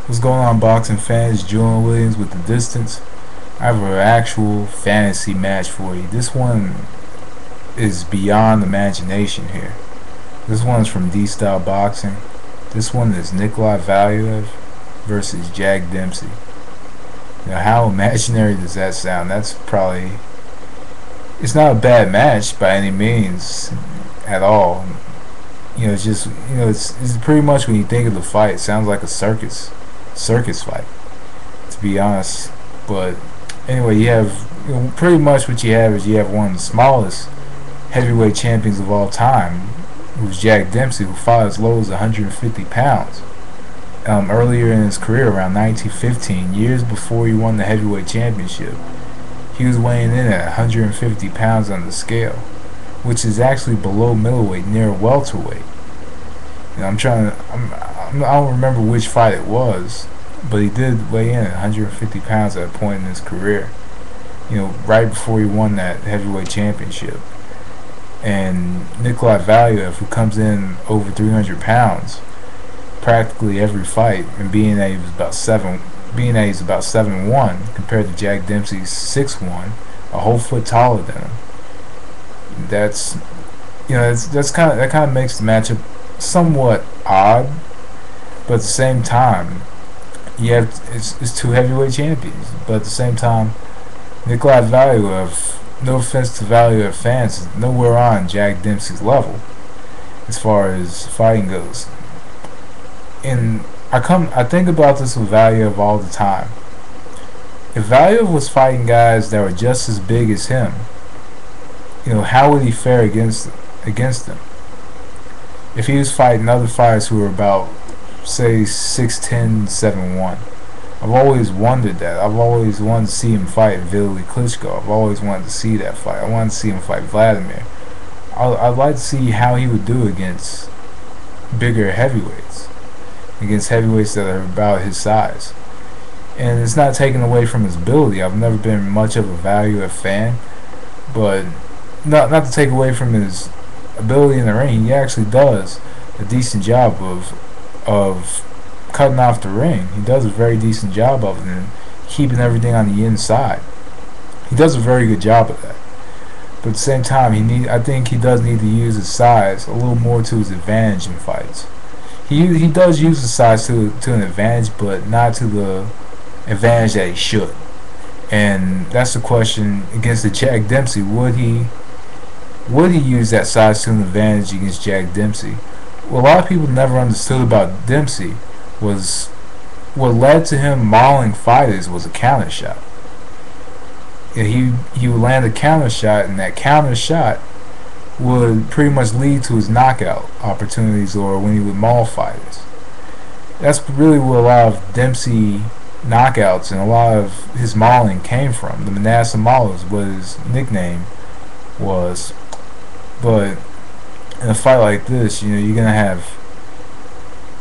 What's going on, boxing fans? Julian Williams with The Distance. I have an actual fantasy match for you. This one is beyond imagination here. This one's from D-Style Boxing. This one is Nikolai Valuev versus Jack Dempsey. Now, how imaginary does that sound? That's probably... It's not a bad match by any means at all. It's just, it's pretty much when you think of the fight, it sounds like a circus fight, to be honest. But anyway, you have pretty much what you have is you have one of the smallest heavyweight champions of all time, who's Jack Dempsey, who fought as low as 150 pounds earlier in his career, around 1915, years before he won the heavyweight championship. He was weighing in at 150 pounds on the scale, which is actually below middleweight, near welterweight. I don't remember which fight it was, but he did weigh in at 150 pounds at a point in his career. Right before he won that heavyweight championship. And Nikolai Valuev, who comes in over 300 pounds practically every fight, and being that he's about 7'1" compared to Jack Dempsey's 6'1", a whole foot taller than him. That kind of makes the matchup somewhat odd, but at the same time, it's two heavyweight champions. But at the same time, Nikolai Valuev, no offense to Valuev fans, is nowhere on Jack Dempsey's level as far as fighting goes. And I think about this with Valuev all the time. If Valuev was fighting guys that were just as big as him, how would he fare against them? If he was fighting other fighters who were about, say, 6'10", 7'1", I've always wondered that. I've always wanted to see him fight Vitaly Klitschko. I've always wanted to see that fight. I wanted to see him fight Vladimir. I'd like to see how he would do against bigger heavyweights, against heavyweights that are about his size. And it's not taken away from his ability. I've never been much of a Valuev fan, but not to take away from his ability in the ring. He actually does a decent job of cutting off the ring. He does a very decent job of it and keeping everything on the inside. He does a very good job of that. But at the same time, I think he does need to use his size a little more to his advantage in fights. He does use his size to an advantage, but not to the advantage that he should. And that's the question against the Jack Dempsey. Would he use that size to an advantage against Jack Dempsey? What a lot of people never understood about Dempsey was what led to him mauling fighters was a counter shot. He would land a counter shot, and that counter shot would pretty much lead to his knockout opportunities, or when he would maul fighters. That's really where a lot of Dempsey knockouts and a lot of his mauling came from. The Manasseh Mauler is what his nickname was. But in a fight like this, you're gonna have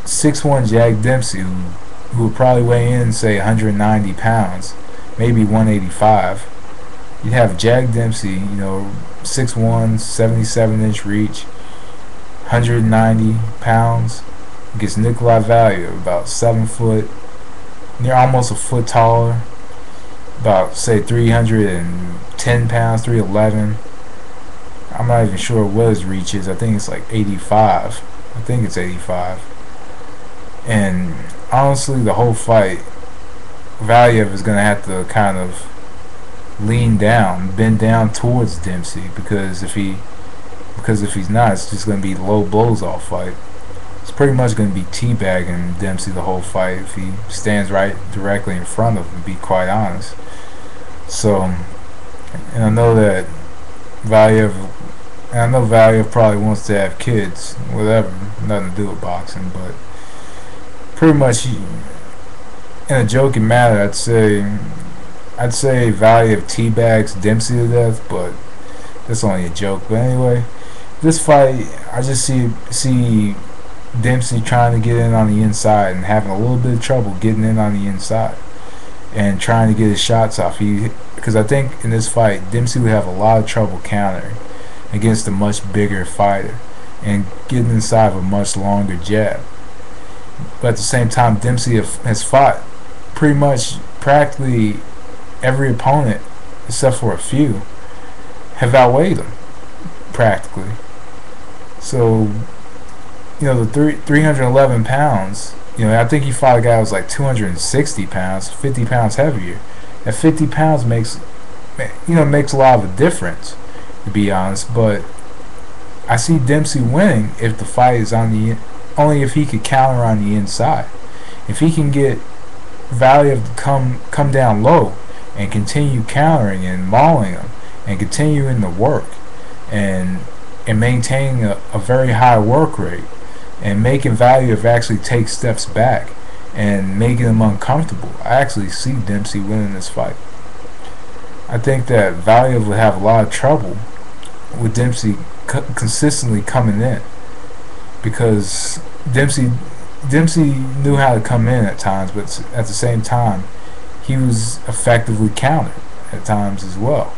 6'1" Jack Dempsey, who would probably weigh in, say, 190 pounds, maybe 185. You'd have Jack Dempsey, 6'1", 77-inch reach, 190 pounds, against Nikolai Valuev, about 7 foot, near almost a foot taller, about, say, 310 pounds, 311. I'm not even sure what his reach is. I think it's like 85. I think it's 85. And honestly, the whole fight, Valuev is going to have to kind of lean down, bend down towards Dempsey, because if he's not, it's just going to be low blows all fight. It's pretty much going to be teabagging Dempsey the whole fight if he stands right directly in front of him, to be quite honest. So, and I know Valuev probably wants to have kids, whatever, nothing to do with boxing, but pretty much, in a joking matter, I'd say Valuev teabags Dempsey to death, but that's only a joke. But anyway, this fight, I just see Dempsey trying to get in on the inside and having a little bit of trouble getting in on the inside and trying to get his shots off. Because I think in this fight, Dempsey would have a lot of trouble countering against a much bigger fighter and getting inside of a much longer jab. but at the same time, Dempsey has fought pretty much practically every opponent except for a few have outweighed him practically. So the 311 pounds. I think he fought a guy who was like 260 pounds, 50 pounds heavier. That 50 pounds makes a lot of a difference, to be honest. But I see Dempsey winning if the fight is only if he could counter on the inside. If he can get Valuev to come down low and continue countering and mauling him and continuing the work and maintaining a very high work rate and making Valuev actually take steps back and making him uncomfortable, I actually see Dempsey winning this fight. I think that Valuev would have a lot of trouble with Dempsey consistently coming in, because Dempsey knew how to come in at times, but at the same time he was effectively countered at times as well.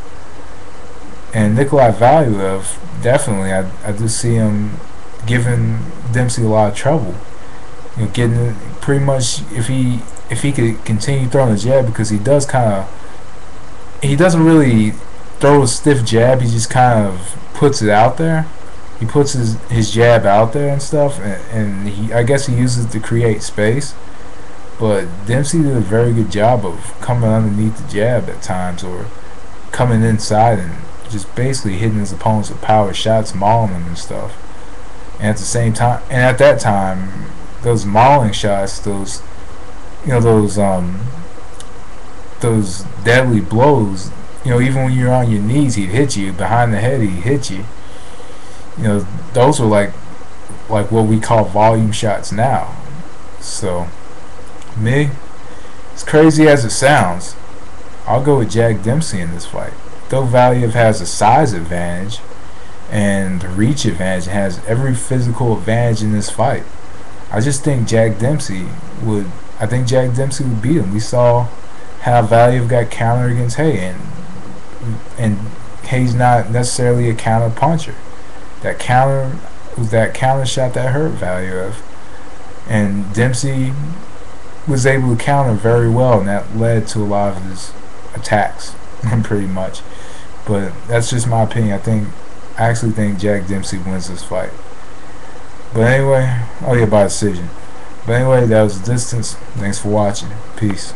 And Nikolai Valuev, definitely, I do see him giving Dempsey a lot of trouble. Getting pretty much, if he could continue throwing a jab, because he doesn't really throw a stiff jab. He just kind of puts it out there. He puts his jab out there and stuff, and I guess he uses it to create space. But Dempsey did a very good job of coming underneath the jab at times, or coming inside and just basically hitting his opponents with power shots, mauling them and stuff. And at the same time, and at that time, those mauling shots, those deadly blows, even when you're on your knees, he'd hit you behind the head. He'd hit you. Those were like what we call volume shots now. So, as crazy as it sounds, I'll go with Jack Dempsey in this fight. Though Valuev has a size advantage and the reach advantage, and has every physical advantage in this fight, I just think Jack Dempsey would beat him. We saw how Valuev got countered against Hay, and Hay's not necessarily a counter puncher. That counter shot that hurt Valuev, and Dempsey was able to counter very well, and that led to a lot of his attacks, pretty much. But that's just my opinion. I actually think Jack Dempsey wins this fight. But anyway, by decision. But anyway, that was the distance. Thanks for watching. Peace.